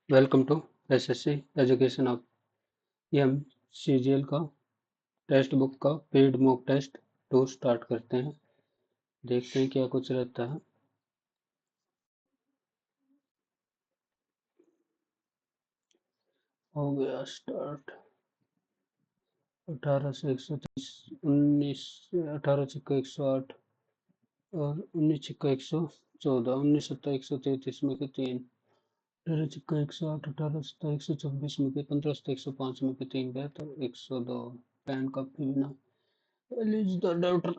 Welcome to SSC education hub. ये हम CGL का टेक्स्ट बुक का पेड मॉक टेस्ट 2 स्टार्ट करते हैं। देखते हैं क्या कुछ रहता है। हो गया स्टार्ट। 18 से 130, 19 18 छिक्का 108 और 19 छिक्का 114, 19 सत्ता 133 में के 3, 18 छिक्का 108, 18 सत्ता 124 में के 15 सत्ता 105 में के 3 गया तो 102। पेन का बिना एलिज द डाउटर।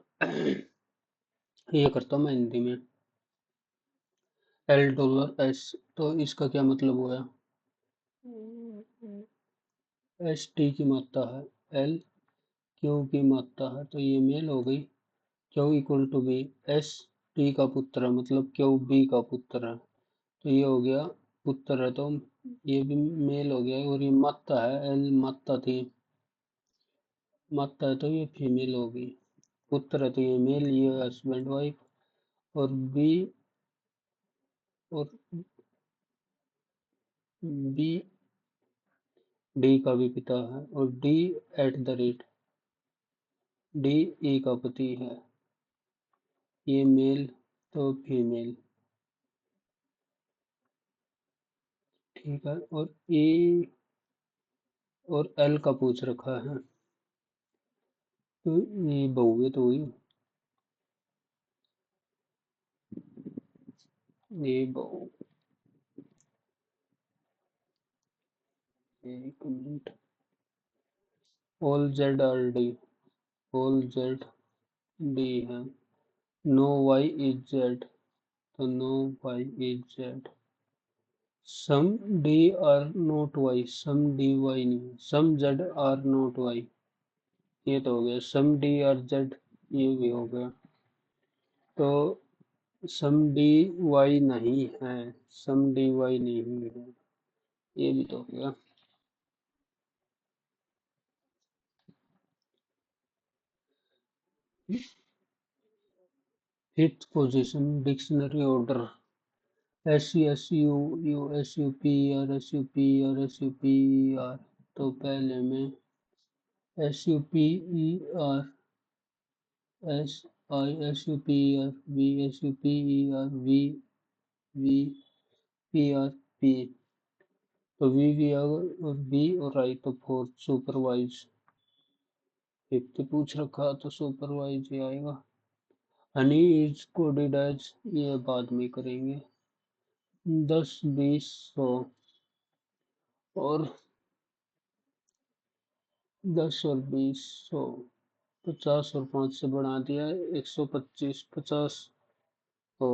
ये करता हूँ मैं हिंदी में। $L एस, तो इसका क्या मतलब हुआ? एस टी की मात्रा है, एल क्यू की मात्रा है, तो ये मेल हो गई। Q equal to B, S T का पुत्र है मतलब क्यू बी का पुत्र है, तो ये हो गया पुत्र है, तो ये भी मेल हो गया। और ये मात्रा है, एल मात्रा थी, मात्रा है तो ये फीमेल होगी। पुत्र है तो ये मेल, ये हस्बैंड वाइफ। और बी, और बी डी का भी पिता है, और D eight the rate, D E का पति है। ये मेल तो फीमेल, ठीक है। और ए और एल का पूछ रखा है, तो ये बहुए तो हुई, ये बहु, एक मिनट। All Z are D, all Z D है। नो वाई इज जेड, तो no Y is Z. Some D are not Y, some D Y नहीं, some Z are not Y, ये तो हो गया। सम डी आर जेड, ये भी हो गया। तो सम डी वाई नहीं है, सम डी वाई नहीं है, ये भी तो हो गया। Fifth position dictionary order, S C S U U S U P R S U P R S U P R, तो पहले में S U P E R, S I S U P R, V S U P E R, V V P R P, तो V आ गया, और B और आई तो fourth supervise. Fifth पूछ रखा तो सुपरवाइज ही आएगा। हनी इज कोडेड एज, ये बाद में करेंगे। 10 20 100, और 10 और 20 100, 50 और 5 से बढ़ा दिया है 125, 50 को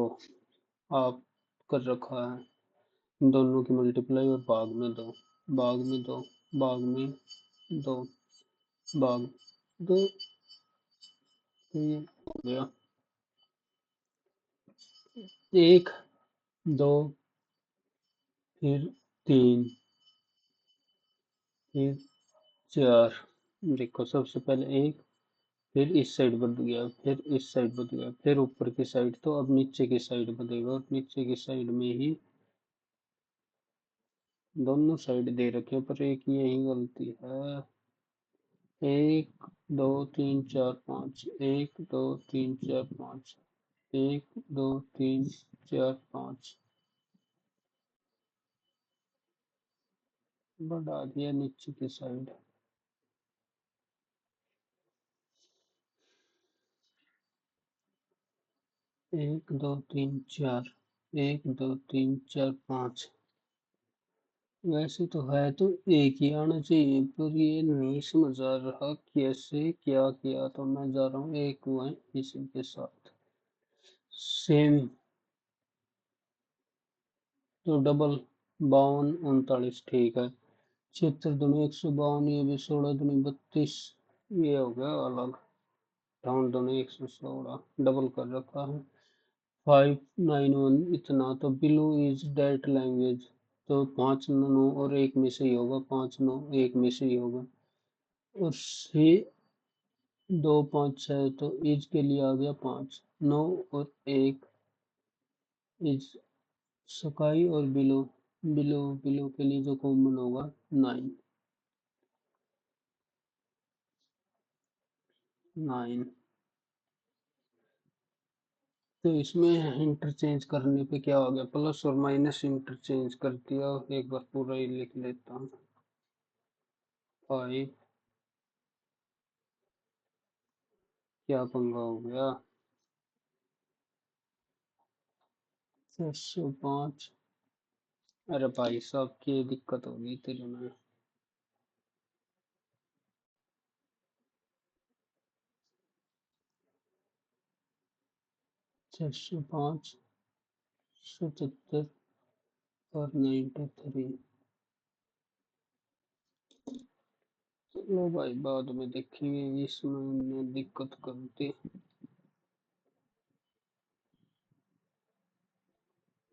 आप कर रखा है। दोनों की मल्टीप्लाई और भाग में दो, भाग में दो, भाग में दो, भाग दो, तो ये हो गया। 1 2, फिर 3, फिर 4। देखो सबसे पहले 1, फिर इस साइड बढ़ गया, फिर इस साइड बढ़ गया, फिर ऊपर की साइड, तो अब नीचे की साइड बढ़ेगा, और नीचे की साइड में ही दोनों साइड दे रखे, पर एक यही गलती है। 1 2 3 4 5, 1 2 3 4 5, 1 2 3 4 5, बढ़ा दिया नीचे की साइड। 1 2 3 4, 1 2 3 4 5, वैसे तो है तो एक ही आना चाहिए, पर ये नहीं समझ आ रहा कैसे क्या किया, तो मैं जा रहा हूँ एक वन इसी के साथ सेम। तो डबल 52 39, ठीक है। 76 दूनी 152, ये भी 16 दूनी 32, ये हो गया अलग। राउंड दोनों 116 डबल कर रखा है। 591 इतना, तो बिलो इज डेट लैंग्वेज, तो 5 9 और एक में से ही होगा, 5 9 एक में से ही होगा। और सी 2 5 6, तो इज के लिए आ गया 5 9 और एक इज, स्काई और बिलो, बिलो बिलो के लिए जो कॉमन होगा 9। 9। तो इसमें इंटरचेंज करने पे क्या हो गया, प्लस और माइनस इंटरचेंज कर दिया। एक बार पूरा ही लिख लेता हूँ। 5। क्या पंगा हो गया। 605। अरे भाई साहब की दिक्कत होगी तेरे में। 605, 77 और 93। चलो भाई बाद में देखेंगे, इसमें उन्हें दिक्कत करते।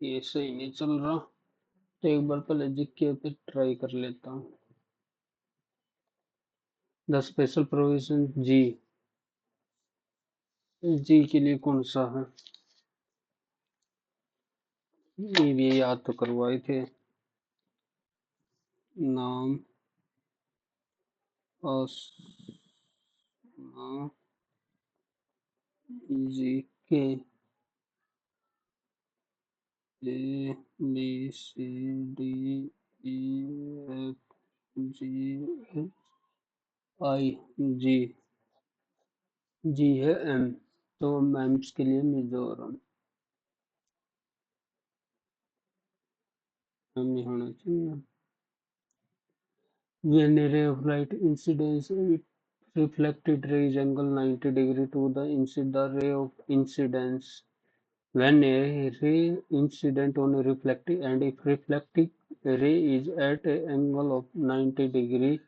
ये सही नहीं चल रहा, तो एक बार पहले जीके पे ट्राई कर लेता हूँ। द स्पेशल प्रोविजन जी। जी के लिए कौन सा है, ये भी याद तो करवाए थे। नाम और जी के A B C D E F G I G. G है एम, तो मैम्स के लिए मिजोरम। एम नहीं होना चाहिए। When a ray of light incidence, it reflected ray is angle 90 degree to the ray of incidence. When a ray incident on a reflecting, and if reflecting ray is at an angle of 90 degree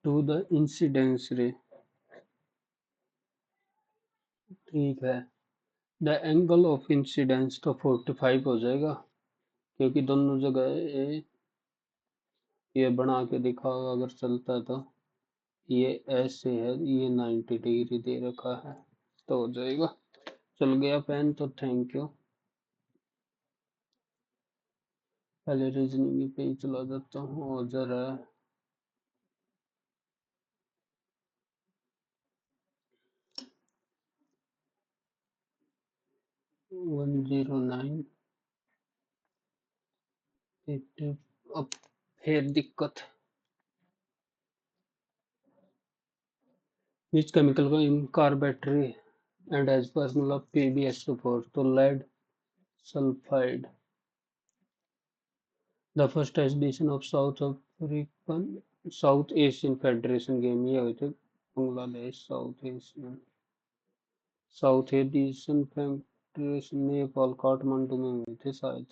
to the incidence ray, ठीक है। The angle of incidence तो 45 हो जाएगा, क्योंकि दोनों जगह ये बना के दिखाओ अगर चलता है तो। ये ऐसे है, ये 90 डिग्री दे रखा है, तो हो जाएगा। चल गया पेन, तो थैंक यू। पहले रीजनिंग पे ही चला जाता हूँ, और जरा 109। अब फिर दिक्कत। विच केमिकल को in car battery and as formula PbSO4, तो lead sulphide. The first edition of South Asian federation game, ये हुए थे Bangladesh South Asian federation, Nepal Kathmandu में हुए थे शायद।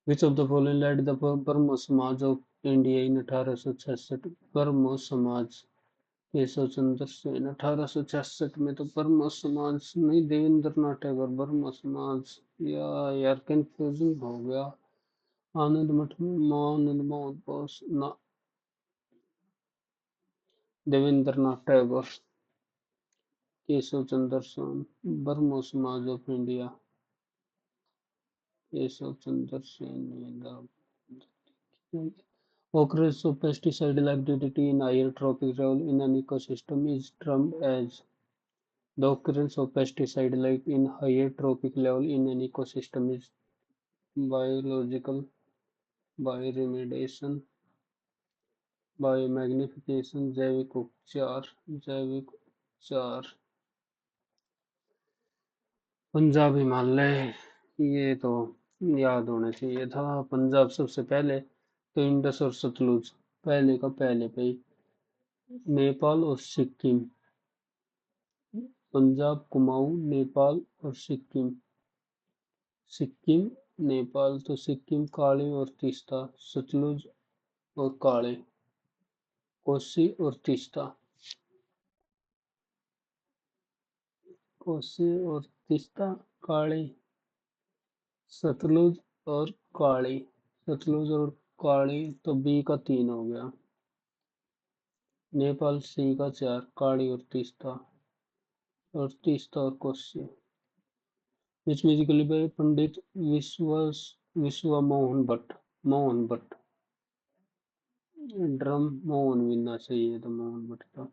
Which of the following led the Brahmo Samaj of India in 1866। ब्रह्मो समाज केशव चंद्र सेन 1866 में, तो ब्रह्मो समाज नहीं, देवेंद्र नाथ टैगोर। ब्रह्मो समाज, या यार कंफ्यूजन हो गया। आनंद मठ आनंद मोहन बोस ना, देवेंद्र नाथ टैगोर। केशव चंद्र सेन, ब्रह्मो Samaj of India, Keshav Chandra Sen. Occurrence of pesticide-like activity in higher trophic level in an ecosystem is termed as. The occurrence of pesticide-like in higher trophic level in an ecosystem is biological bioremediation, biomagnification, जैविक उपचार। जैविक उपचार। पंजाब हिमालय, ये तो याद होना चाहिए था। पंजाब सबसे पहले, तो इंडस और सतलुज पहले का पहले पे ही। नेपाल और सिक्किम, पंजाब कुमाऊं नेपाल और सिक्किम। सिक्किम नेपाल, तो सिक्किम काले और तीस्ता, सतलुज और काले, कोसी और तीस्ता। कोसी और तीस्ता काले, सतलुज और काली। सतलुज और काली, तो बी का 3 हो गया। नेपाल सी का 4, काली और तीस्ता, और तीस्ता और Kosi. Which musically by Pandit Vishwa Mohan Bhatt. Mohan Bhatt. Drum Mohan मिलना चाहिए तो मोहन भट्ट का.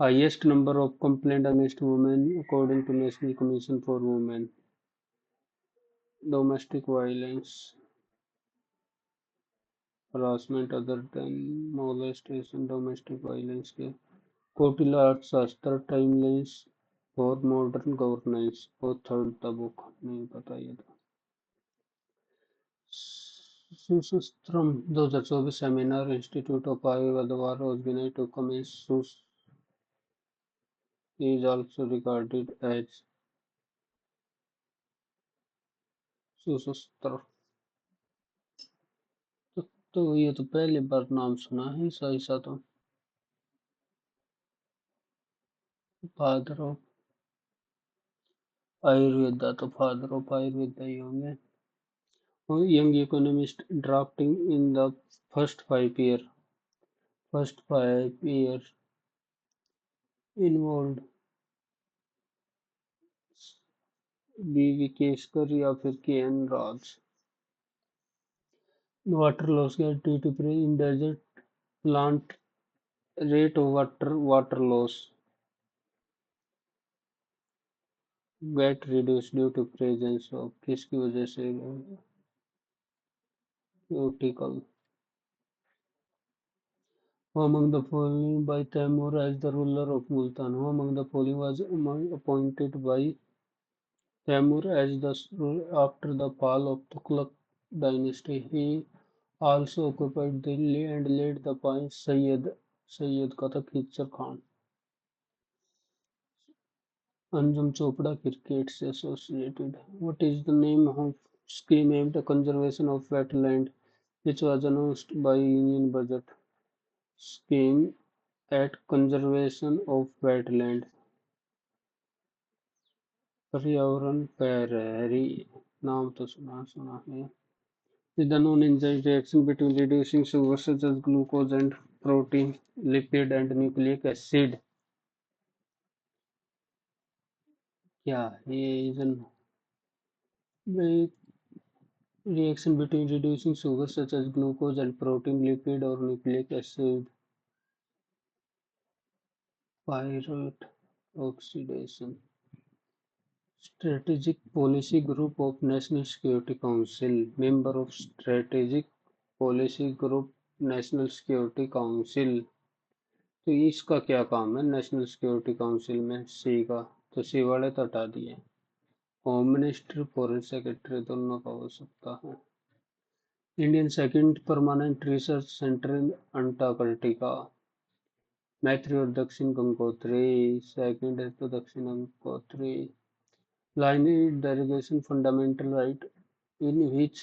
Highest number of complaints against women according to National Commission for Women. Domestic violence, harassment other than molestation, domestic violence के Kautilya Arthashastra timelines for modern governance और third the book नहीं पता ये था. Susutram 2024 seminar institute of Ayurveda organised to commence is also regarded as Susutra. तो ये तो पहली बार नाम सुना है ऐसा ऐसा तो. फादर ऑफ आयुर्वेदा तो फादर ऑफ आयुर्वेदा ही होंगे. Young economist drafting in the first 5 year first 5 year involve B Vikeshkar या फिर K N Raj. Water loss due to in desert plant rate of water loss get reduce due to presence of किसकी वजह से cuticle. Who among the following by Taimur as the ruler of Multan? Who among the following was appointed by Taimur as the ruler after the fall of Tughlaq dynasty? He also occupied Delhi and led the by Sayyid Qutb Hijr Khan. Anjum Chopra cricket से associated. What is the name of scheme aimed at conservation of wetland which was announced by Union Budget? Scheme at conservation of wetland. पर्यावरण प्रहरी नाम तो सुना सुना है. Is the known enzyme reaction between reducing sugar such as glucose and protein, lipid and nucleic acid. क्या ये is an reaction between reducing sugar such as glucose and protein, lipid or nucleic acid. Pyruvate oxidation. Strategic Policy Group of National Security Council. Member of Strategic Policy Group National Security Council. तो इसका क्या काम है national security council में? सी का तो सी वाले तो हटा दिए. होम मिनिस्टर फॉरेन सेक्रेटरी दोनों का हो सकता है. Indian second permanent research centre इन अंटार्कटिका. मैत्री और दक्षिण गंगोत्री. सेकंड है तो दक्षिण Gangotri. Line derogation fundamental right in which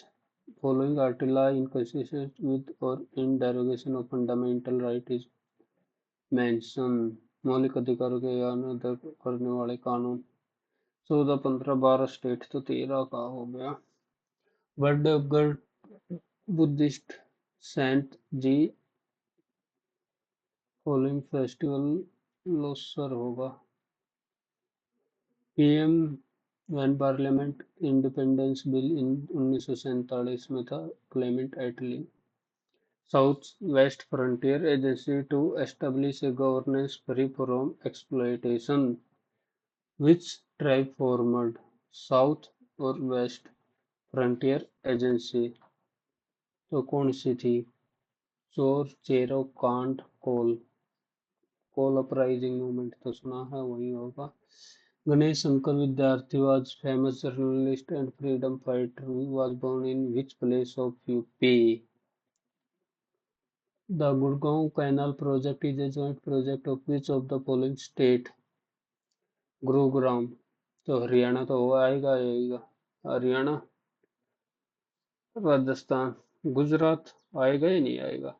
following article are inconsistent with or in derogation of fundamental right is mentioned. मौलिक अधिकारों के अनादर करने वाले कानून. 14, 15, 12 स्टेट तो 13 का हो गया. Birthday of girl Buddhist saint जी फॉलोइंग फेस्टिवल लोसर होगा. PM when parliament independence bill in 1947 में था. Clement Attlee. South west frontier agency to establish a governance free from exploitation. Which tribe formed south और west frontier agency? तो कौन सी थी? चोर चेरो कांट कोल. कोल अपराइजिंग मूवमेंट तो सुना है वही होगा. Ganesh Shankar Vidyarthi was famous journalist and freedom fighter who was born in which place of UP? The Gurgaon Canal project is a joint project of which of the following state? Gurugram. तो हरियाणा तो वो आएगा. हरियाणा. राजस्थान. गुजरात आएगा ही नहीं आएगा.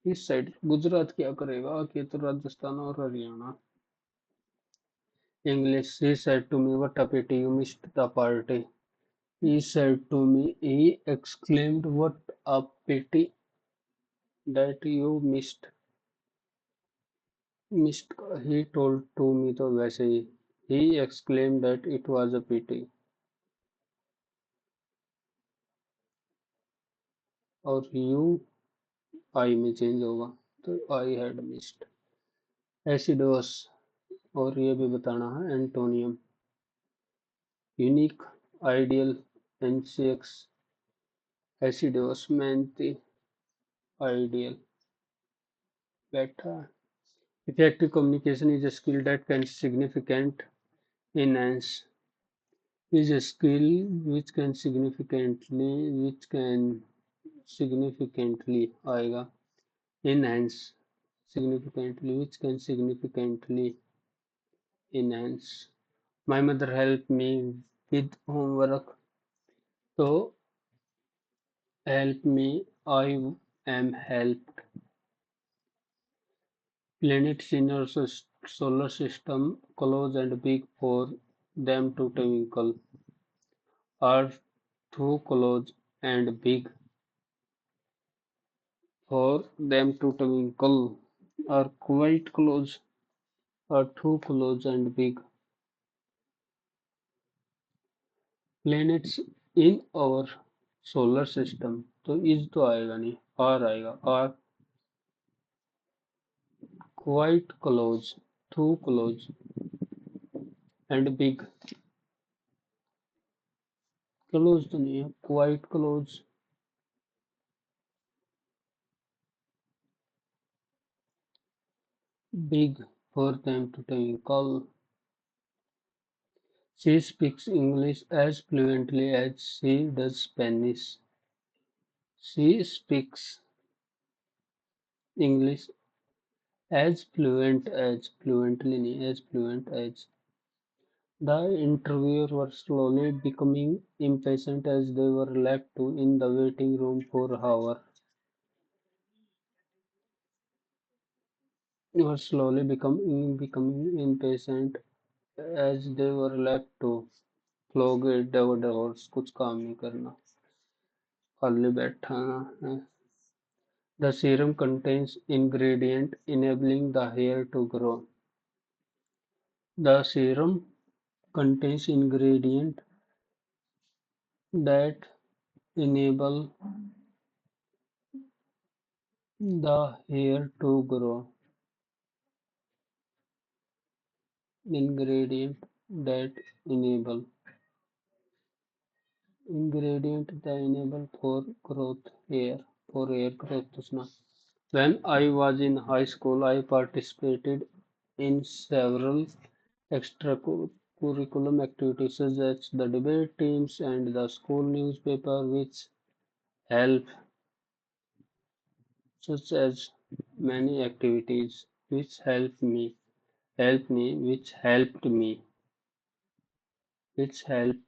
इस side Gujarat क्या करेगा आके तो राजस्थान और Haryana. English. He said to me, "What a pity you missed the party." He said to me, he exclaimed, "What a pity that you missed." He told to me तो वैसे ही He exclaimed that it was a pity. और you आई में change होगा, तो I had missed. एसिडोस, और ये भी बताना है एंटोनियम। यूनिक, आइडियल, एनसीएक्स, एसिडोस में आइडियल बैठा है। Effective communication is a skill that can significant enhance is a skill which can significantly आएगा enhance significantly which can significantly enhance. My mother helped me with homework, so help me I am helped. Planets in our solar system, close and big for them to twinkle, are too close and big for them to twinkle, are quite close, are too close and big. Planets in our solar system, तो is तो आएगा नहीं, are आएगा, are quite close, too close and big. Close तो नहीं है, quite close, big for them to twinkle. She speaks English as fluently as she does Spanish. She speaks English as fluently नहीं, as fluent as. The interviewers were slowly becoming impatient as they were left to in the waiting room for hours. Were slowly becoming impatient as they were left to flog doors, कुछ काम नहीं करना, खाली बैठा है. The serum contains ingredient enabling the hair to grow. The serum contains ingredient that enable the hair to grow. Ingredient that enable ingredient that enable for hair growth to. When I was in high school, I participated in several extracurriculum activities such as the debate teams and the school newspaper, help such as many activities helped me, which helped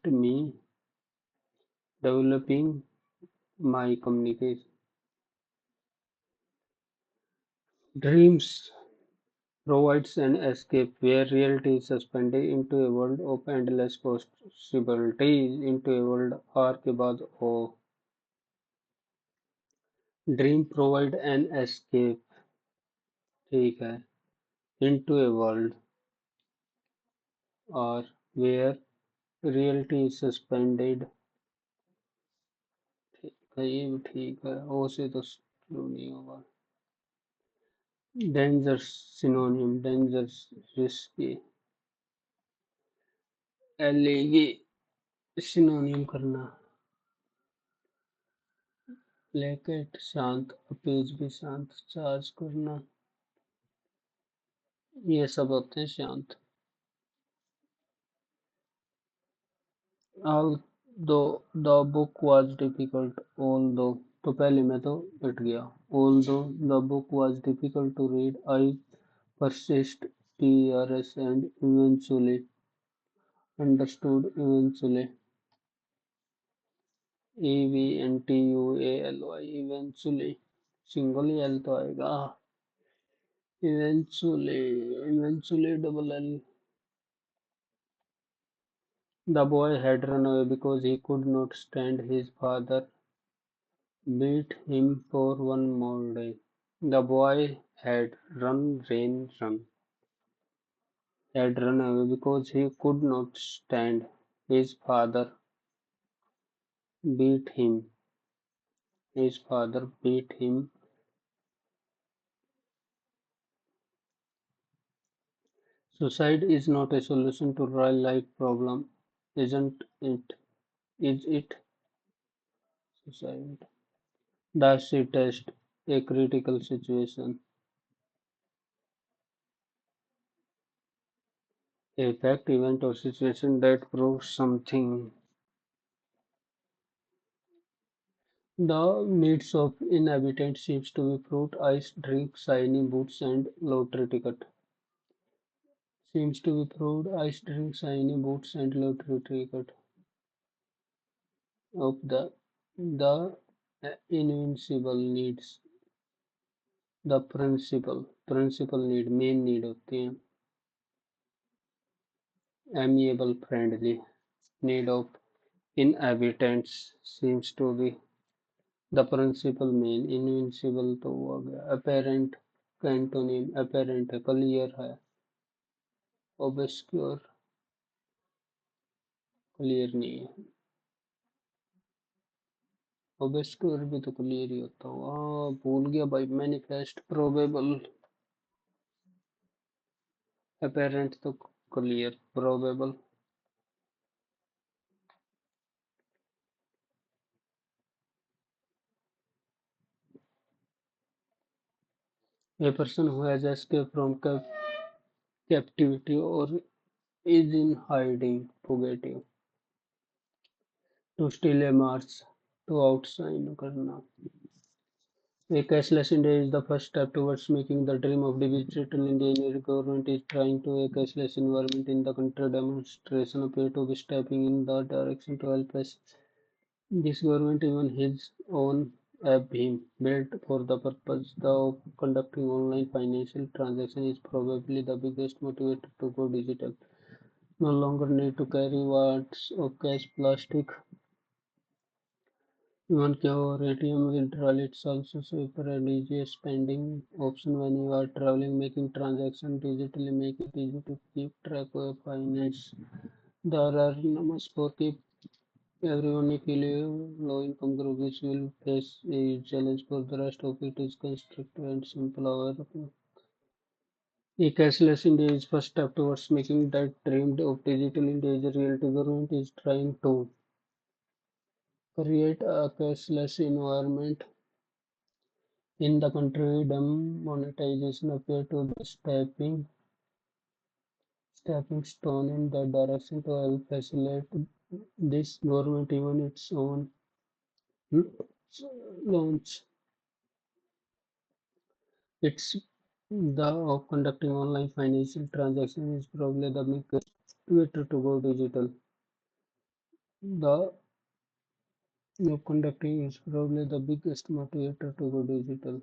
me developing my communication. Dreams provides an escape where reality is suspended into a world of endless possibilities, into a world R के बाद O. Dream provide an escape, ठीक है, into a world R where reality is suspended, ठीक है, ये भी ठीक है, O से तो शुरू नहीं होगा. Dangerous synonym, dangerous, risky, elegy synonym करना. प्लेकेट शांत, अपीज भी शांत, चार्ज करना, ये सब होते हैं शांत. Although the book was difficult, although तो पहले में तो हट गया. Although the book was difficult to read, I persisted, PRS, and eventually understood. Eventually, EVENTUALY, eventually, single ही एल तो आएगा. Eventually double L. The boy had run away because he could not stand his father beat him for one more day. The boy had run. had run away because he could not stand his father beat him. His father beat him. Suicide is not a solution to real life problem, isn't it? Is it? Suicide. Does she test a critical situation? A fact, event, or situation that proves something. The needs of inhabitants seems to be fruit, ice, drink, shiny boots, and lottery ticket. Seems to be fruit, ice, drink, shiny boots, and lottery ticket of the invincible needs. The principal need, main need होती है amiable, friendly. Need of inhabitants seems to be the principal main. Invincible तो वो आ गया. Apparent का antonym apparent है, clear है. Obscure clear नहीं है. ऑब्स्क्योर भी तो क्लियर ही होता हुआ. भूल गया भाई. मैनिफेस्ट, प्रोबेबल, अपेरेंट तो clear, probable. A person who has escaped from captivity or is in hiding, fugitive. To steal a march, to outshine करना. A cashless India is the first step towards making the dream of digital India. Indian government is trying to a cashless environment in the country. Demonstration appear to be stepping in the direction to help us. This government even his own app BHIM, built for the purpose of conducting online financial transactions, is probably the biggest motivator to go digital. No longer need to carry watts of cash, plastic, even or ATM withdrawal. It's also super and easiest spending option when you are traveling, making transactions digitally, make it easy to keep track of your finance. There are numbers for keep everyone equally low income group which will face a challenge for the rest of it is constructive and simple. However, a cashless India is first step towards making that dream of digital India is a reality. Government is trying to create a cashless environment in the country. Demonetization appear to be stepping stone in that direction to help facilitate this. Government even its own launch It's the of conducting online financial transactions is probably the biggest motivator to go digital. The of conducting is probably the biggest motivator to go digital.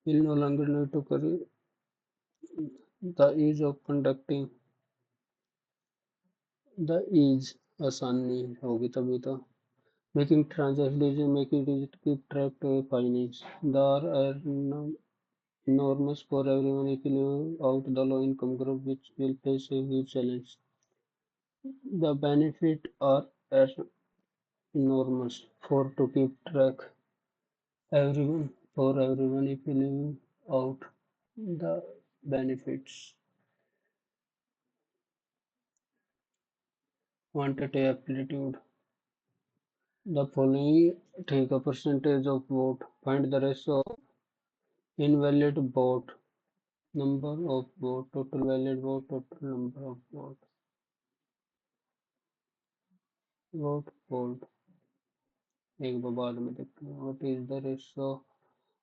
You'll no longer need to carry the ease of conducting the ease आसानी होगी तभी तो making transactions digital, making digital keep track to your finance. There are enormous for everyone if you leave out the low income group which will face a huge challenge. The benefits are enormous for to keep track everyone for everyone if you leave out the benefits. Quantity aptitude. The following take a percentage of vote. Find the ratio of invalid vote. Number of vote. Total valid vote. Total number of vote. Vote polled. एक बार बाद में देखते हैं. What is the ratio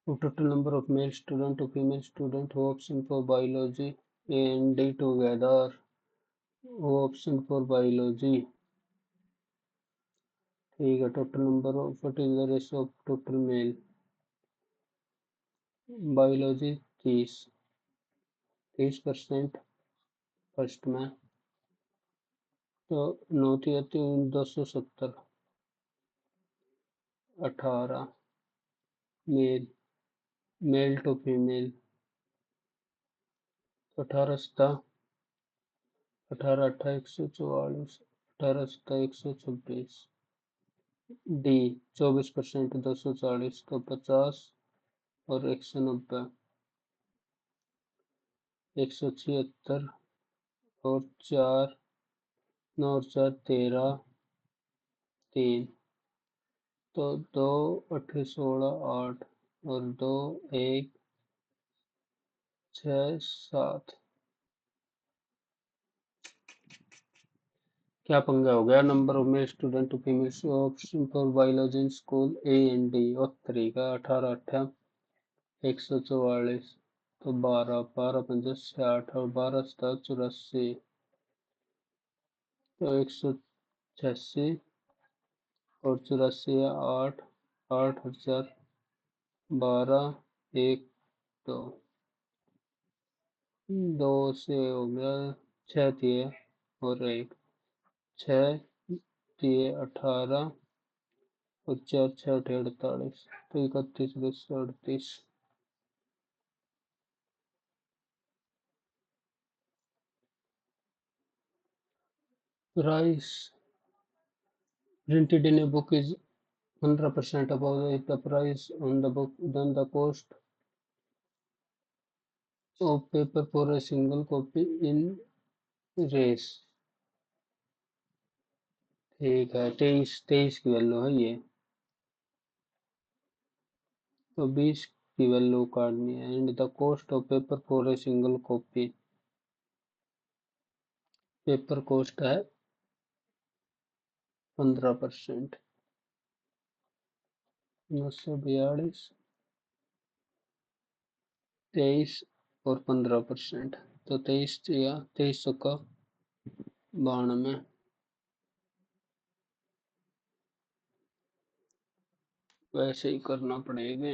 of total number of male student to female student who option for biology A and D together? Who option for biology? ठीक है. Total number of what is the ratio of total male? Biology 30% first में. तो 9×3 = 270. 18 mail mail to female. 18 था 18 अट्ठा 144, 18 सत्ता 126, D 24%, 240 तो 50 और 190, 176 और 4, 9 और 4 13, 3 तो 2 8 16 8 और 2 1 6 7। क्या पंगा हो गया? Number of male student female option for biology in school A and D और तरीका 18 अट्ठा 144 तो 12 12 पंजा 60 और 12 सता 84 तो 186 और 84 8 8 और 4 12 1 तो 2 से हो गया 6 दिए और 1 6 दिए 18 और 4 6 48 तो 31 38। Price printed in a book is 100% above the price on the book than the cost of paper for a single copy in race। ठीक है, 23 की वैल्यू है ये, तो 20 की वैल्यू काटनी है। And the cost of paper for a single copy, paper cost है 15%, 942, 23 और 15%, तो 23 या 23 का 92। वैसे ही करना पड़ेगा,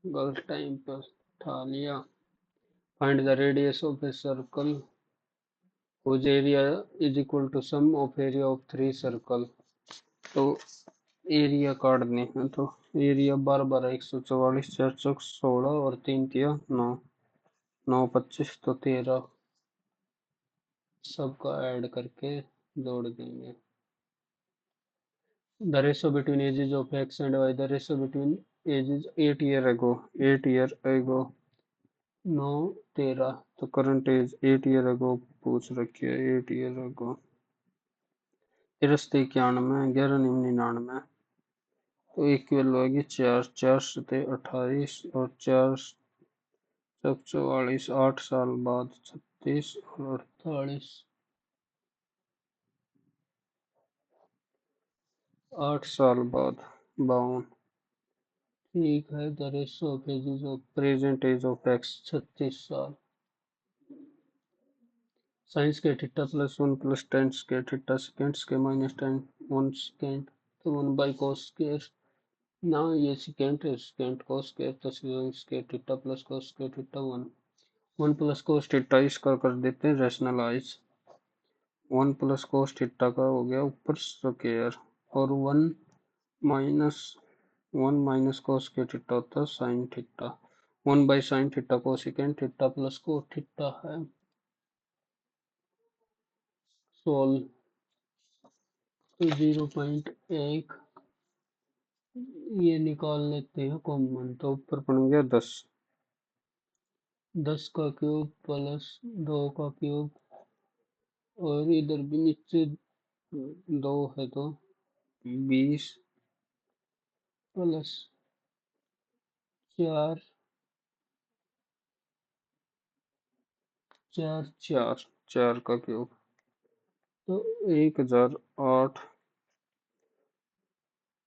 गलत टाइम पर उठा लिया। Find the radius of a circle whose area is equal to sum of area of 3 circle. तो एरिया काट दें, तो एरिया 12 12 144, 4 चौक 16 और 3 तिया 9, 9 25 तो 13, सबका ऐड करके जोड़ देंगे। The ratio between ages of X and Y, the ratio between ages 8 year ago, 8 year ago 9 13 तो करंट एज 8 ईयर अगो पूछ रखी है, 8 ईयर अगो। 93 91 11 99 तो एक की वैल्यू आएगी 4 4 सते 28 और 4 चौक 44, 8 साल बाद 36 और 48, 8 साल बाद 52। ठीक है, the ratio of ages of present age of X 36 साल। साइंस के थीटा प्लस 1 प्लस टेंस के थीटा सेकेंड्स के माइनस 10 1 सेकेंड तो 1 बाई कोस स्क्वायर। ना ये सेकेंड कोस स्क्वायर तो square theta plus cos square theta 1 1 plus cos theta इसका कर देते हैं रैशनलाइज। 1 प्लस कोस थीटा का हो गया ऊपर स्क्वायर और 1 माइनस कोस के थीटा होता है sine theta. 1 by sine theta को second theta plus cos theta है। सोल्व तो 0.1 ये निकाल लेते हैं कॉमन, तो ऊपर बन गया 10, 10 का क्यूब प्लस 2 का क्यूब और इधर भी नीचे 2 है तो 20 प्लस 4 4 4 4 का क्यूब तो 1008,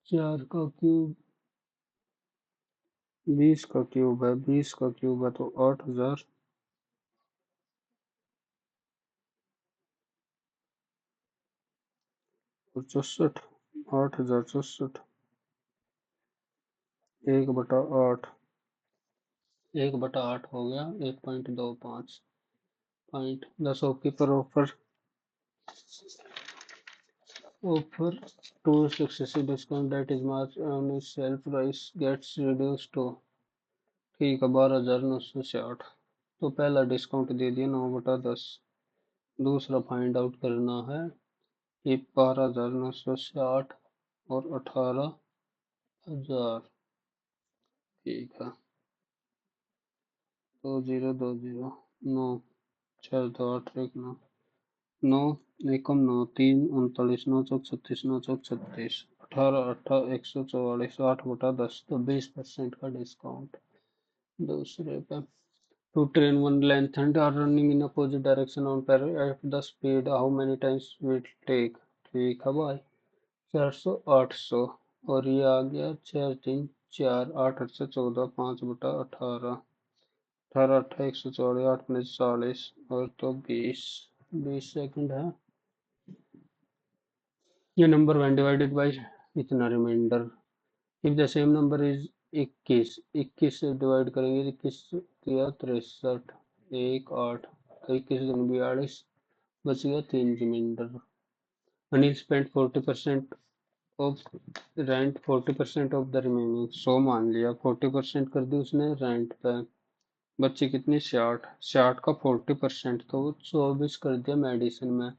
4 का क्यूब 20 का क्यूब है, 20 का क्यूब है तो 8000 और 64, 8064 1/8, 1/8 हो गया 1.25 point. The shopkeeper offer two successive discount that is marked on his sale price gets reduced to। ठीक है 12,960 तो पहला डिस्काउंट दे दिया 9/10, दूसरा फाइंड आउट करना है कि 12,960 और 18,000। ठीक है, 2020 9 6 2 8 1 9 9 एकम 9 3 39 9 चौक 36 9 चौक 36 18 18 144 8/10 तो 20% का डिस्काउंट दूसरे पे। Two train one length and are running in opposite direction on parallel at the speed. How many times will take? ठीक है भाई, 400 800 और ये आ गया 4 3 4 8 8 से 14 5/18 18 18 144 8 40 और तो 20 सेकंड है। ये नंबर when divided by इतना reminder. If the same number is 21 21 से डिवाइड करेंगे 21 या 63 1 8 तो 21 दूनी 42 बच गया 3 reminder. Anil spent 40% of rent 40% of the remaining 100 मान लिया 40% कर दी उसने रेंट पे। बच्चे कितनी 60 60 का 40% तो 24 कर दिया मेडिसिन में।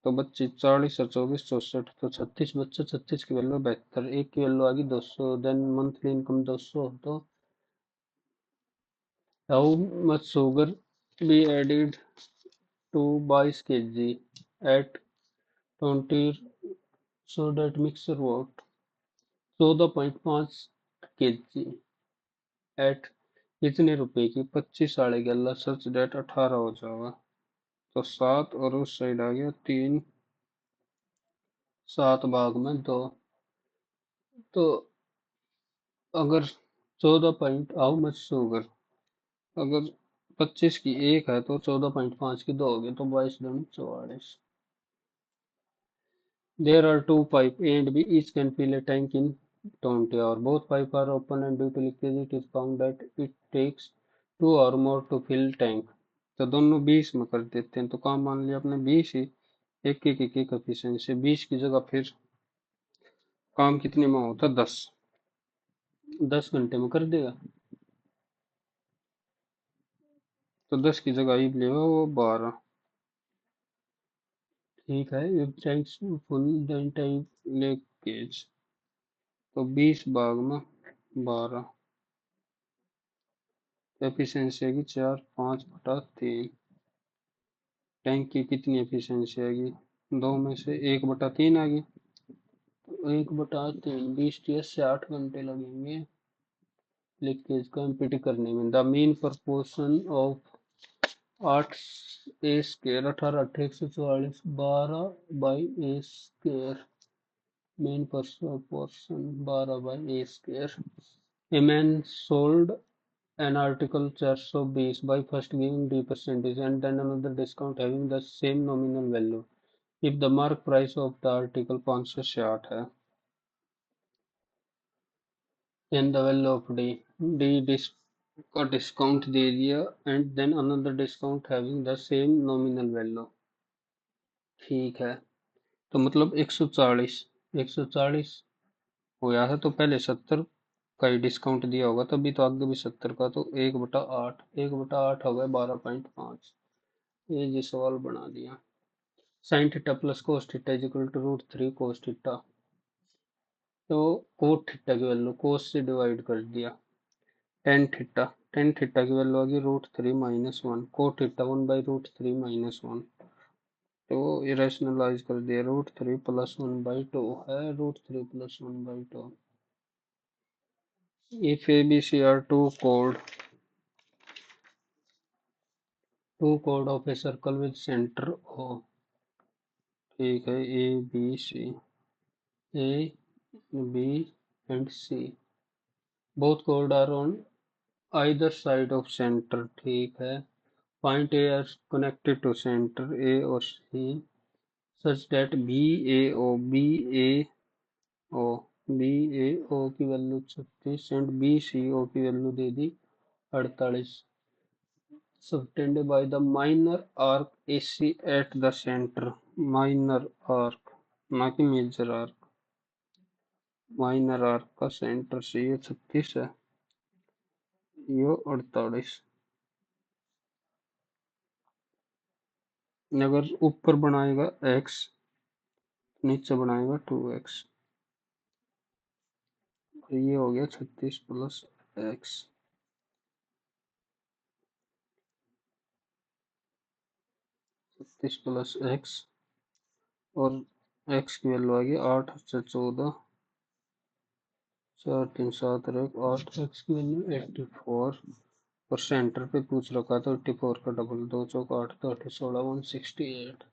तो बच्चे 40 और 24 64 तो 36 बच्चे 36 की वैल्यू 72 एक की वैल्यू आ गई 200 देन मंथली इनकम 200 तो how much sugar be added to 22 kg at 20 so that mixer what 14.5 kg at कितने रुपए की 25 साढ़े 11 सच डेट 18 हो जाएगा। तो 7 और उस साइड आ गया 3 7 भाग में 2 तो अगर 14 पॉइंट हाउ मच शुगर अगर 25 की एक है तो 14.5 की दो होगी तो 22 दूनी 44। There are two pipes A and B. Each can fill a tank in 20 hours. Both pipes are open and due to leakage it is found that it takes 2 or more to fill tank. तो दोनों 20 में कर देते हैं तो काम मान लिया अपने 20 ही एक एफिशिएंसी 20 की जगह फिर काम कितने में होता 10 घंटे में कर देगा तो 10 की जगह ही लेगा वो 12। ठीक है if tanks full then tank leakage तो 20 भाग में 12 एफिशिएंसी आएगी 4 5/3। टैंक की कितनी एफिशिएंसी आएगी 2 में से 1/3 आ गई तो 1/3 20 से 8 घंटे लगेंगे लीकेज को एम्प्टी करने में। The mean proportion of 8 A square 18 8 144 12 by A square mean proportion 12 by A square. A man sold an article 420 by first giving D percentage and then another discount having the same nominal value if the mark price of the article 560 है then the value of D का discount दे दिया and then another discount having the same nominal value। ठीक है तो मतलब 140 होया है तो पहले 70 का ही डिस्काउंट दिया होगा तभी तो आगे भी 70 का तो 1/8 1/8 हो गया 12.5। ये जी सवाल बना दिया। Sine theta plus cos theta is equal to √3 cos theta तो कोट थीटा की वैल्यू कोस से डिवाइड कर दिया। टेन थीटा की वैल्यू आ गई √3 -1 कोट थीटा 1/√3 -1 तो ये रैशनलाइज कर दिया √3 + 1/2 है √3 + 1/2। if ABC are two chord of a circle with center O। ठीक है A B and C both chord are on either side of center। ठीक है point A are connected to center A or C such that BAO की value 36 and BCO की value they the 48 subtended by the minor arc AC at the center। minor arc ना कि major arc minor arc का centre से ये 36 है ये 48। अगर ऊपर बनाएगा x, नीचे बनाएगा 2x। ये हो गया 36 प्लस x। 36 प्लस x और x की वैल्यू आ गई 8 से 14, 4 3 7 और 1 8, x की वैल्यू 84। और सेंटर पे पूछ रखा था 84 का डबल, 2 चौक 8 तो 8 16 168।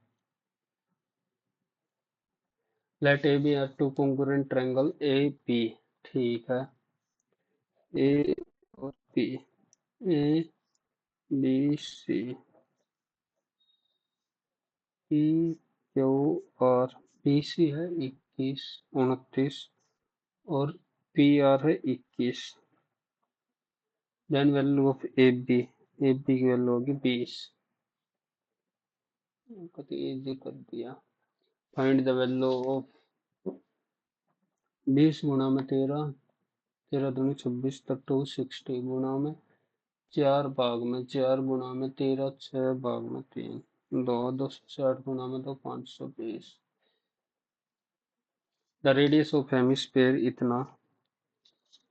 Let A B are two congruent triangle A B. ठीक है, ए और B, A B C, P Q R. P C है 21 29 और पी आर है 21। Then value of A B, A B की वैल्यू होगी 20। इजी कर दिया। फाइंड द वैल्यू ऑफ 20 गुणा में 13, 13 दूनी 26 तो 260 गुणा में 4 भाग में 4 गुणा में 13 6 भाग में 3 2 260 गुणा में 2 520। द रेडियस ऑफ हेमिस्फीयर इतना।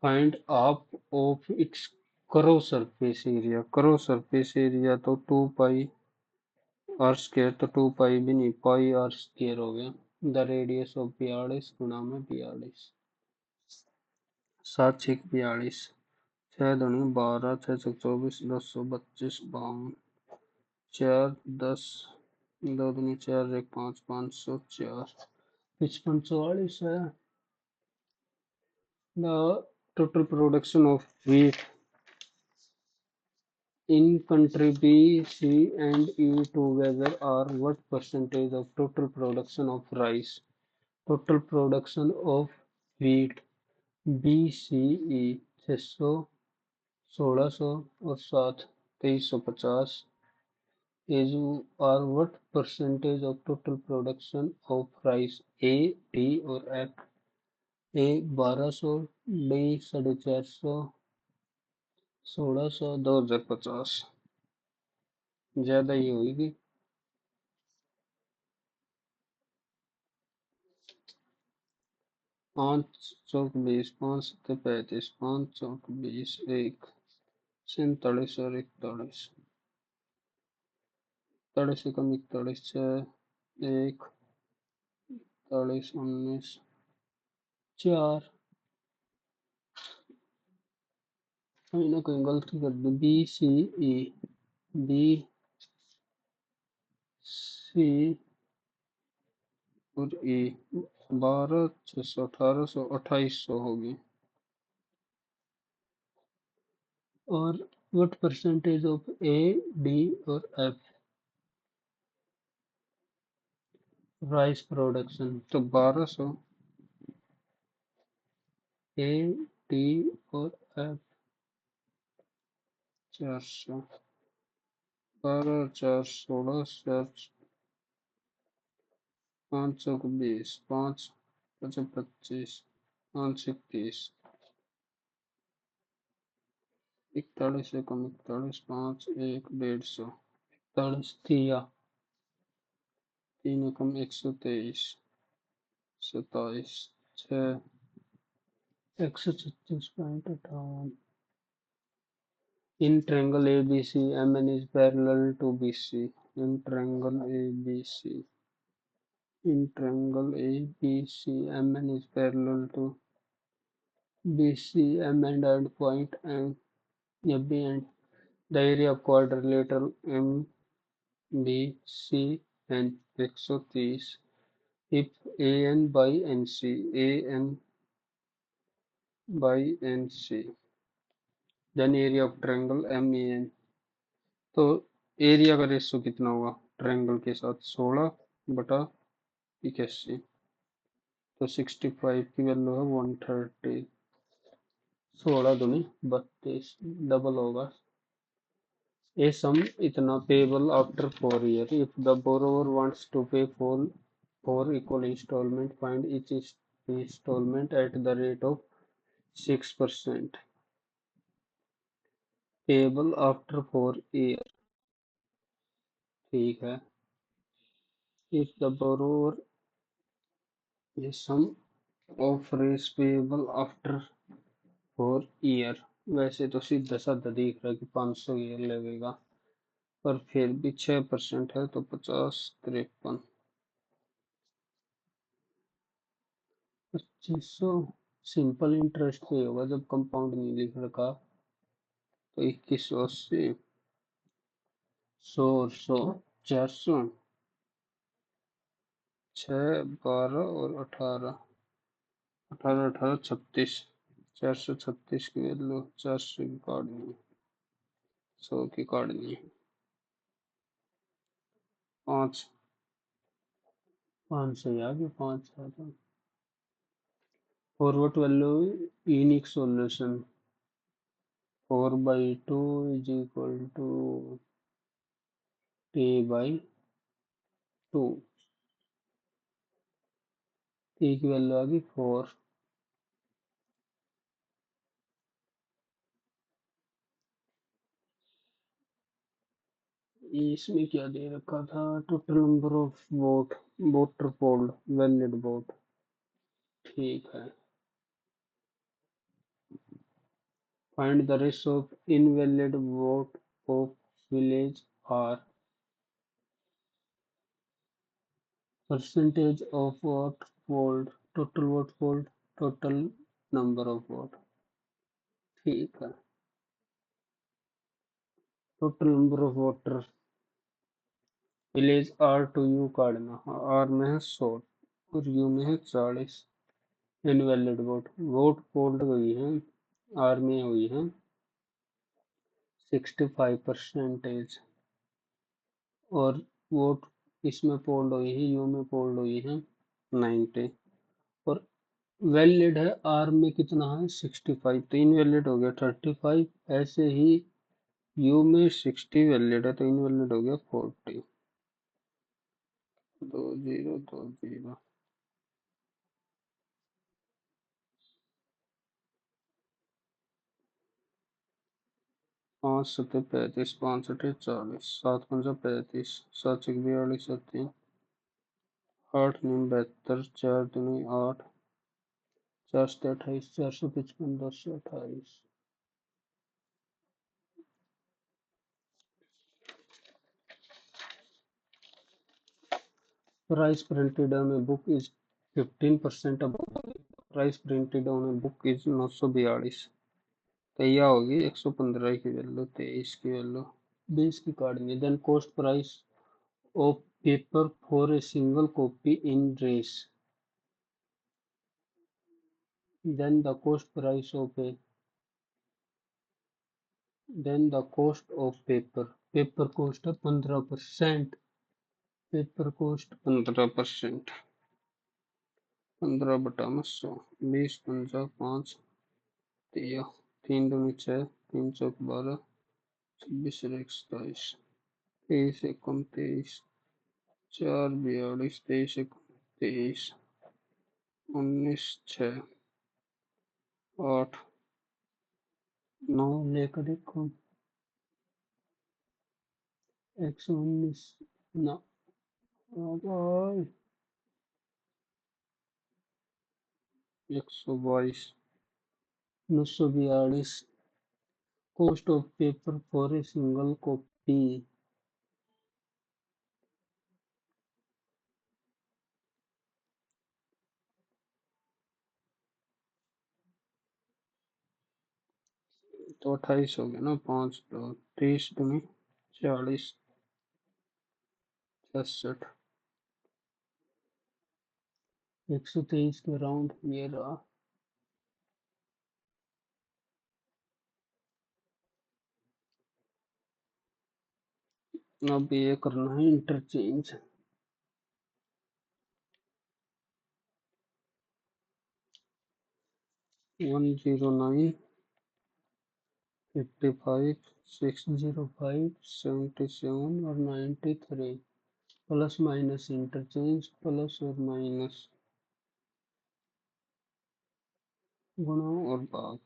फाइंड हाफ ऑफ इट्स करो सरफेस एरिया। करो सरफेस एरिया तो 2 पाई आर स्क्वायर, तो 2 पाई भी नहीं, पाई आर स्क्वायर हो गया। द रेडियस ऑफ 42 गुणा में 42, 7 6 42, 6 दूनी 12, 6 6 24, 10 125 52, 4 10, 2 दूनी 4 1 5 504, 55 44 है। The total production of wheat in country B, C and E together are what percentage of total production of rice? Total production of wheat B, C, E 600, 1600 और 7 2350 is are what percentage of total production of rice? A, D और F? A 1200, D 450, 1600, 2050। ज्यादा ही होगी। 5 चौक 20, 5 सत्ते 35, 5 चौक 20, 1 47 और 41, 41 से कम 41, 6 1 41 19 4। मैंने कोई गलती कर दी। बी सी ई, बी सी और ई 12 600 1800 2800 होगी। और what percentage of A D और एफ राइस प्रोडक्शन? तो 1200 ए डी और एफ 400, 12 4 16 7 5 चौक 20, 5 5 25, 5 31, 41 से कम 41, 5 1 150, 41 तिया 3 कम 123, 27 6 136.58। In triangle ABC, MN is parallel to BC. In triangle ABC, in triangle ABC, MN is parallel to BC, M and end point and B and the area of quadrilateral MBC and 130 if AN by NC, AN by NC, then area of triangle MEN। तो area का ratio कितना होगा triangle के साथ? 16/81। तो 65 की value है 130, 16 दूनी 32, डबल होगा। ए सम इतना payable after 4 years if the borrower wants to pay four equal instalment, find each instalment at the rate of 6%। Payable after 4 years। ठीक है, if the borrower is sum of raise payable after 4 year। वैसे तो सीधा साधा दिख रहा है कि 500 ईयर लगेगा, पर फिर भी 6% है तो 50 53 2500। सिंपल इंटरेस्ट पे होगा, जब कंपाउंड नहीं लिख रखा तो 2180, 100 और 100 400, 6 12 और 18, 18 18 36, 436 की वैल्यू 400 की काटनी है, 100 की काटनी है, 5 500 आ गया, 5 है तो forward value unique solution 4/2 is equal to t/2। t की वैल्यू आ गई 4। इसमें क्या दे रखा था, total number of voter polled valid vote. ठीक है, find the ratio of invalid vote of village R. Percentage of vote polled, total vote polled, total number of vote. ठीक है, total number of voter village R to you काटना, R में है 100 और you में है 40। इनवैलिड वोट, वोट पोल्ड हुई है आर में हुई है 65%, और वोट इसमें पोल्ड हुई है यू में पोल्ड हुई है 90, और वैलिड है आर में कितना है 65, तो इनवैलिड हो गया 35। ऐसे ही यू में 60 वैलिड है तो इनवैलिड हो गया 40। 2020। 5 7 35, 5 8 40, 7 5 35, 7 6 42, 7 8 9 72, 4 2 8, 4 7 28, 455, 228। Price printed on a book is 15% above price printed on a book is 942। तो यह होगी 115 की वैल्यू, 23 की वैल्यू, 20 की काटनी। Then cost price of paper for a single copy in race. Then the cost price of a then the cost of paper, paper cost है 15%, paper cost 15%, 15 बटा में 100, 20 5 दिया, 3 दूनी 6, 3 चौक 12, 26 और 1 27, 23 1 23, 4 42, 23 1 23, 19 6 8 9 लेकर देखो, 119 ना, 122, 942। Cost of paper for a single copy, तो 28 हो गया ना, 5 2 30 दूनी 40, 66, 123 के राउंड ये रहा। अब ये करना है इंटरचेंज। 109 55 605 77 और 93, प्लस माइनस इंटरचेंज, प्लस और माइनस, गुणा और भाग।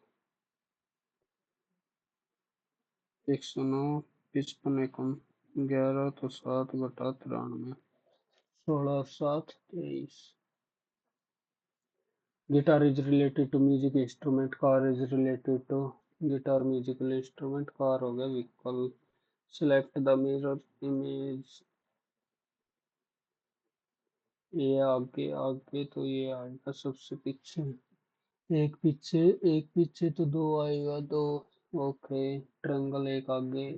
109 55 एकम 11 तो 7 बटा 93, 16 और 7 23। Guitar is related to music instrument. Car is related to guitar musical instrument. Car हो गया vehicle. Select the mirror image. ये आगे आगे तो ये आएगा सबसे पीछे। एक पीछे तो दो आएगा दो। ओके ट्रायंगल एक आगे।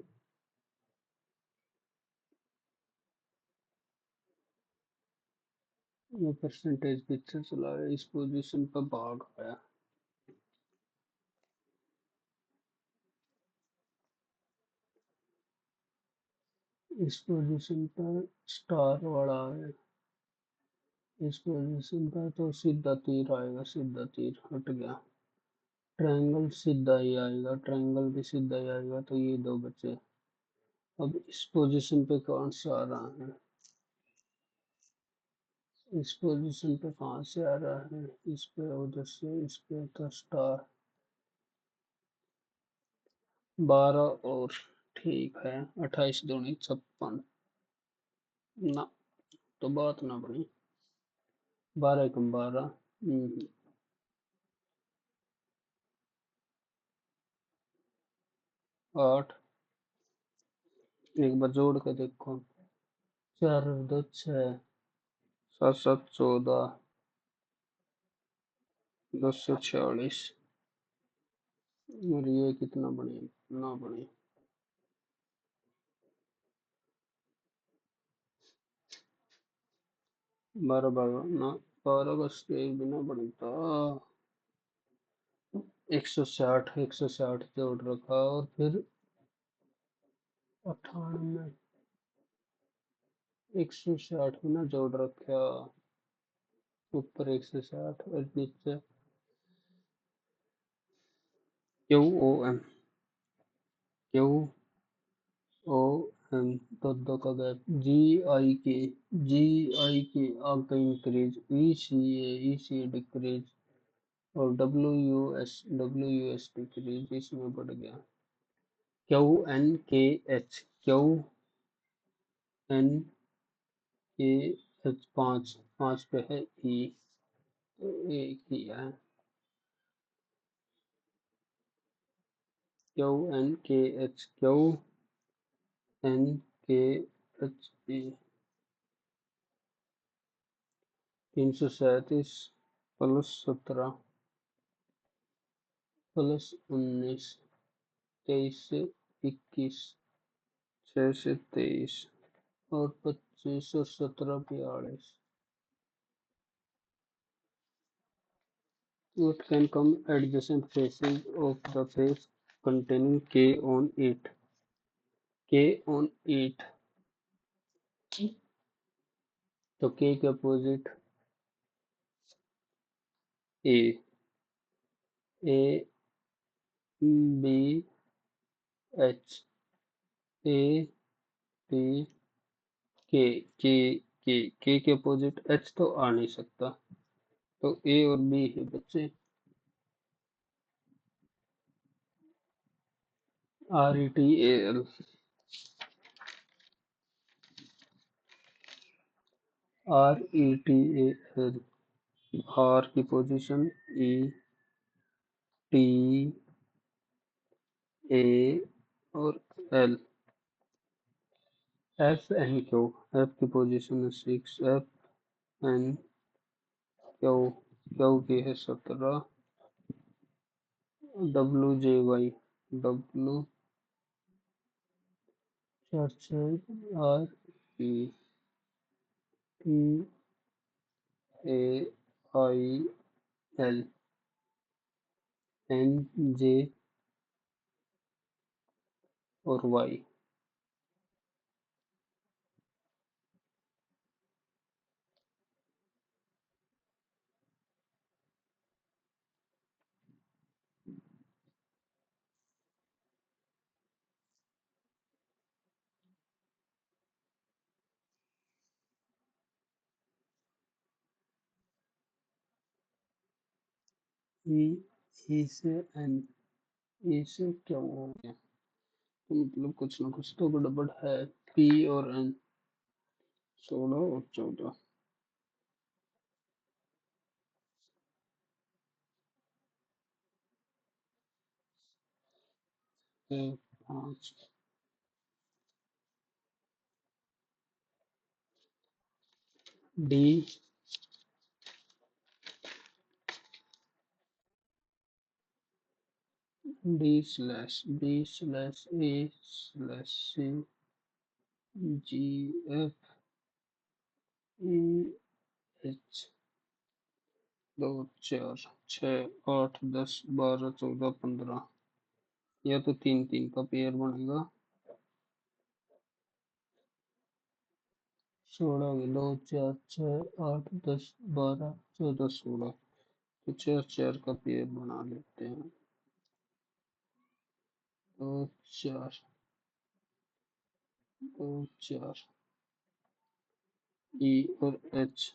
ये परसेंटेज पीछे चला गया, इस पोजीशन पर भाग आया। इस पोजीशन पर स्टार वाला है। इस पोजीशन पर तो सीधा तीर आएगा, सीधा तीर हट गया। ट्रायंगल सीधा ही आएगा, ट्रायंगल भी सीधा ही आएगा, तो ये दो बचे। अब इस पोजीशन पे कौन सा आ रहा है? इस पोजीशन पे कहाँ से आ रहा है? इस पे उधर से, इस पे तो स्टार। 12 और ठीक है 28 दूनी 56 ना, तो बात ना बनी। 12 कम 12। 8। एक बार जोड़ के देखो। 4 और 2 6, 7 7 14, 246। और ये कितना बने? ना बने। 12 12 ना, 12 का स्केल भी ना बनता। 160 160 जोड़ रखा और फिर 98 160 में ना जोड़ रखा। ऊपर 160 और नीचे Q O M. Q O M तो दो का गैप। जी आई के आगे इंक्रीज। E C decrease. और डब्ल्यू एस डिक्रीज, इसमें बढ़ गया। Q N K H. Q N K H 5 5 पे है ई, तो एक ही है। Q N K H, Q N K H E. 337 plus 17 plus 19, 23 से 21, 6 से 23 और 25 और 17 42। What can come adjacent faces of the face containing K on it? K on it, तो K के opposite A। A B H, A B K के opposite H तो आ नहीं सकता, तो A और B है बच्चे। RETAL। RETAL। R की पोजीशन E T A और L। F N Q। F की पोजीशन है 6। F N Q। Q की है 17। W J Y। W 4 6 R E T A I L N J और Y। E से N, E से क्या हो गया? तो मतलब कुछ ना कुछ तो गड़बड़ है। P और N 16 और 14। 5 डी डी/बी/ए/सी GFEH 2 4 6 8 10 12 14 15 या तो 3 3 का पेयर बनेगा 16 2 4 6 8 10 12 14 16 तो 4 4 का पेयर बना लेते हैं 2 4 2 4 ई और H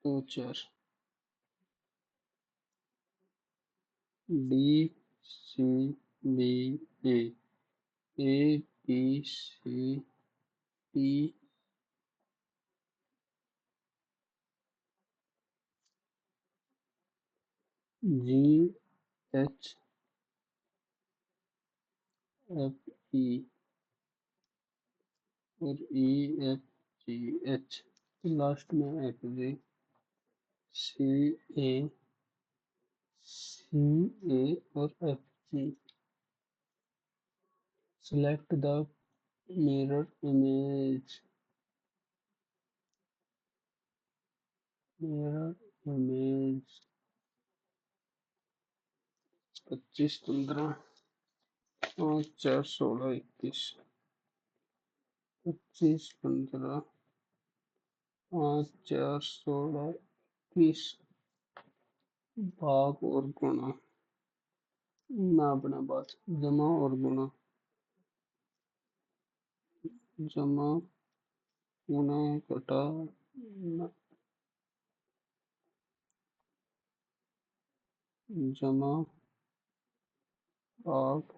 2 4 D C B A A B C D G H F E और E F G H last में F G C A C A और F G select the mirror image 25 15 5 4 16 21 25 15 5 4 16 21 भाग और गुणा ना अपना बात जमा और गुणा जमा गुणा घटा जमा भाग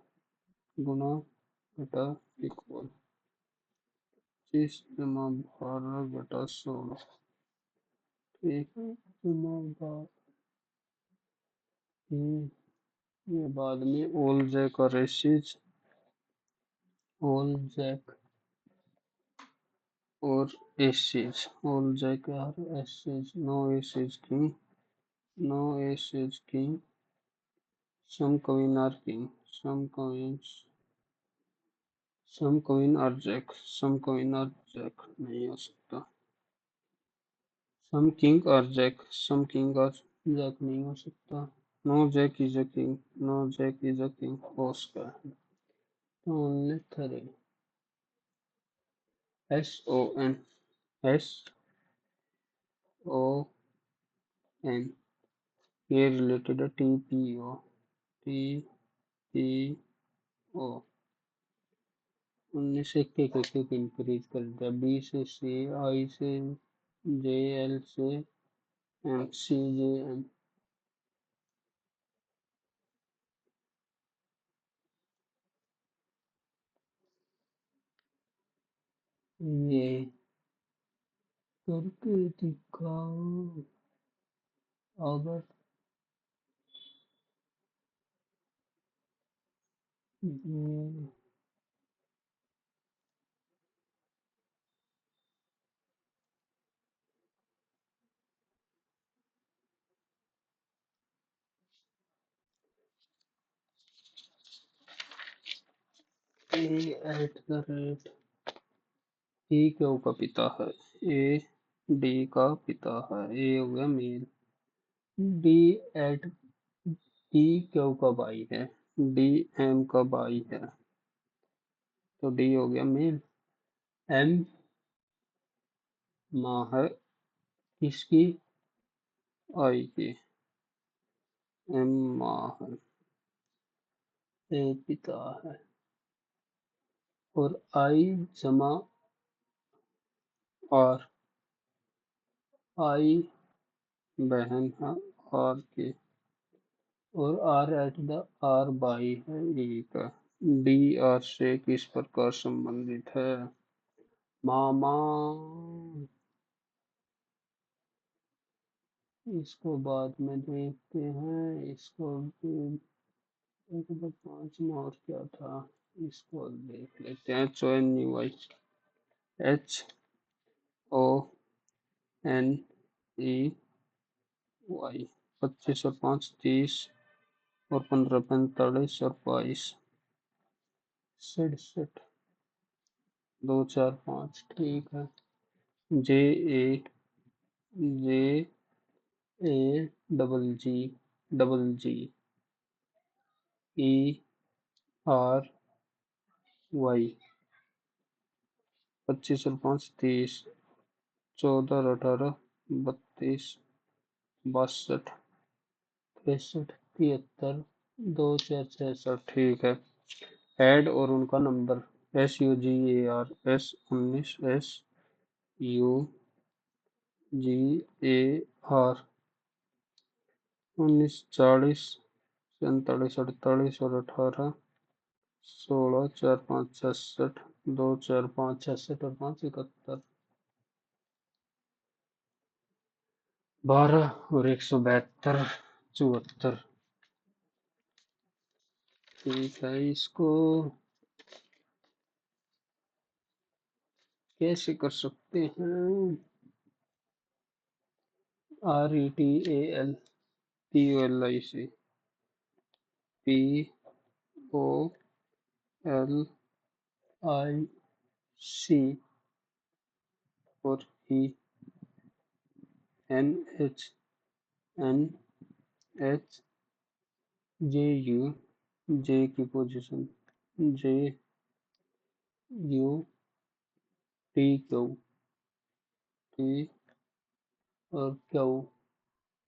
गुणा घटा इक्वल 25 जमा 12 घटा 16 ठीक है जमा भाग ये बाद में ऑल जैक और एसिज ऑल जैक और एसिज ऑल जैक और aces no aces king some queen are king some queen are jack नहीं हो सकता सम किंग आर जैक नहीं हो सकता no jack is a king हो सकता है तो ओनली 3 SON SON ये रिलेटेड है TPO उनने से एक इंक्रीज कर दिया B से C I से J L से M C J M ये करके दिखाओ अगर A E क्यू का पिता है ए डी का पिता है ए हो गया मेल डी एट डी क्यू का भाई है डी एम का भाई है तो डी हो गया मेल एम माँ है किसकी आई की एम माँ है ए पिता है और आई जमा आर आई बहन है आर की और आर एट द आर भाई है ई का डी आर से किस प्रकार संबंधित है मामा इसको बाद में देखते हैं। इसको भी एक दो पाँच में और क्या था, इसको देख लेते हैं। HONEY, HONEY, 25 और 5 30 और 15 45 और 22 67 2 4 5, ठीक है। जे ए जे ए डबल जी ERY, 25 और 5 30, 14 और 18 32 62 63 73 2 4 66, ठीक है। ऐड और उनका नंबर SUGAR 19 40 47 48 और 18 16 4 5 66 2 4 5 66 और 5 71 12 और 172 74, ठीक है। इसको कैसे कर सकते हैं? RETALPOLIC POLIC और NHNHJU, जे की पोजीशन JUTQ, और क्यू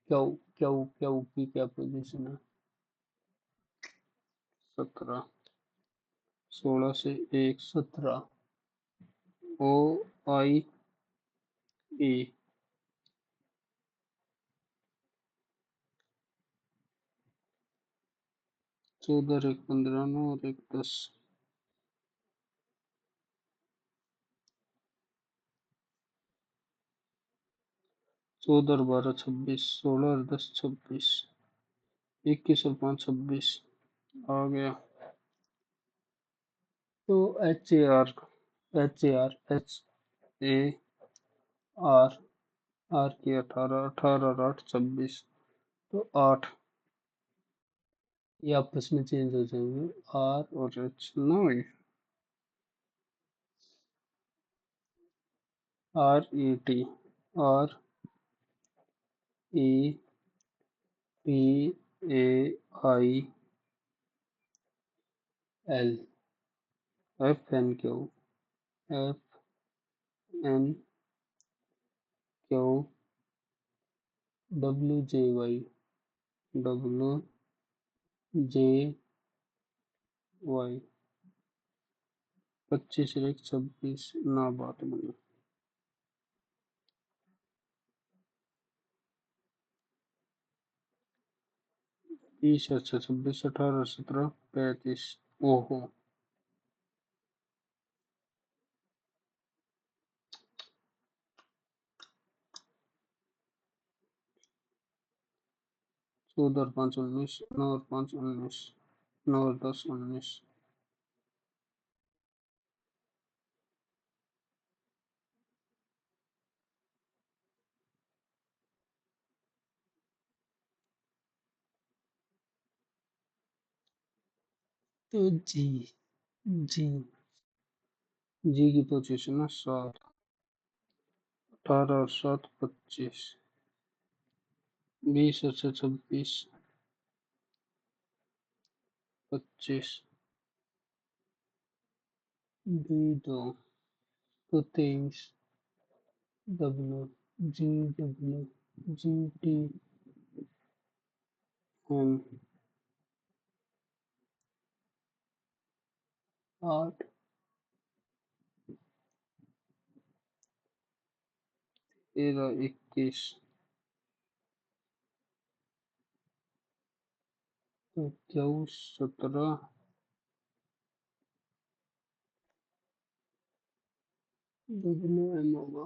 क्यू क्यू क्यू की क्या पोजीशन है? 17, 16 से 1 17। OIE 14 और 1 15 9 और 1 10, 14 और 12 26, 16 और 10 26, 21 और 5 26 आ गया। तो HAR आर की 18 18 और 8 26, तो 8, ये आपस में चेंज हो जाएंगे। आर और एच नहीं, RETREPAIL FNQ WJY 25 और 1 26 ना बात बनी। 20 और 6 26, 18 और 17 35, ओहो। चौदह और 5 19, 9 और 5 19, 9 और 10 19, तो जी जी की पोजीशन है 7, 18 और 7 25, 20 और 6 26 25, बी 2 तो 23, डब्ल्यू जी टी एम 8, 13 21, तो 24 17, डब्ल्यू एम होगा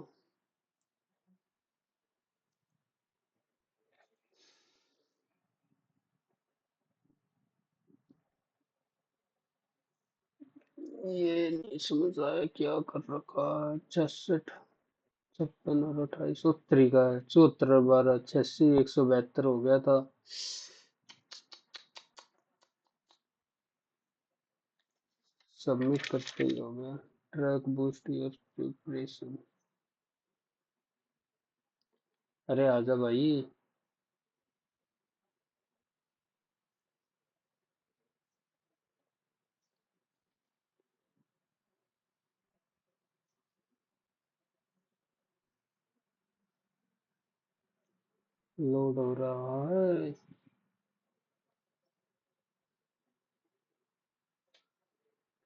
ये नहीं समझ आया क्या कर रखा है। 66, 56 और 28 उत्तरी का है। 74, 12, 86, 172 हो गया था। सबमिट करते ही हो गया। Track boost your preparation. अरे आजा भाई। लोड हो रहा है।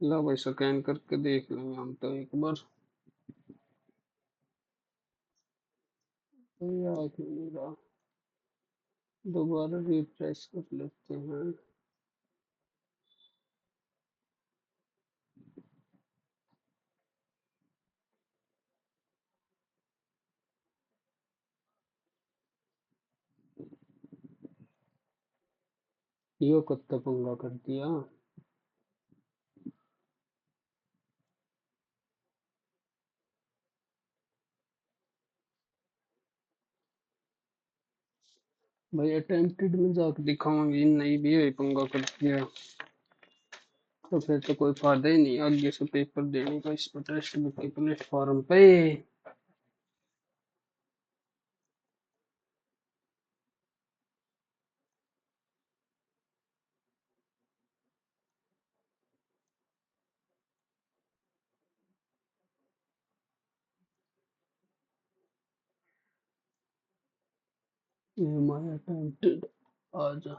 लो भाई स्कैन करके देख लेंगे हम तो एक बार। याद नहीं रहा। दोबारा रिफ्रेश कर लेते हैं। यो कुत्ता पंगा कर दिया। भाई अटेम्प्टेड में जाके दिखाऊंगी नहीं भी है पंगा कर दिया। तो फिर तो कोई फायदा ही नहीं आगे से पेपर देने का इस पर टेस्ट बुक के प्लेटफॉर्म पे। ये माय अटेम्प्टेड। आजा।